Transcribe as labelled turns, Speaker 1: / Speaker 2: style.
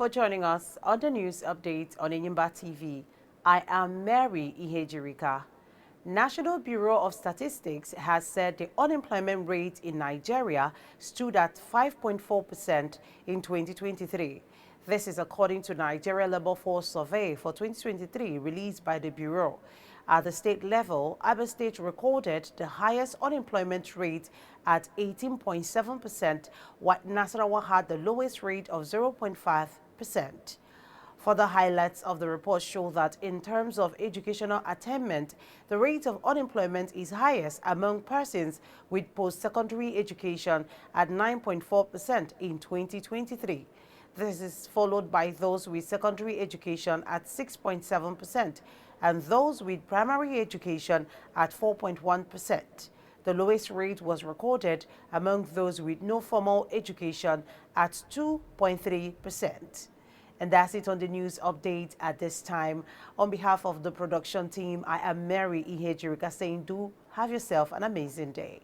Speaker 1: for joining us on the news update on Enyimba TV. I am Mary Ihejirika. National Bureau of Statistics has said the unemployment rate in Nigeria stood at 5.4% in 2023. This is according to Nigeria Labour Force Survey for 2023 released by the Bureau. At the state level, Abia State recorded the highest unemployment rate at 18.7%, while Nasarawa had the lowest rate of 0.5%. Further highlights of the report show that in terms of educational attainment, the rate of unemployment is highest among persons with post-secondary education at 9.4% in 2023. This is followed by those with secondary education at 6.7% and those with primary education at 4.1%. The lowest rate was recorded among those with no formal education at 2.3%. And that's it on the news update at this time. On behalf of the production team, I am Mary Ihejirika saying do have yourself an amazing day.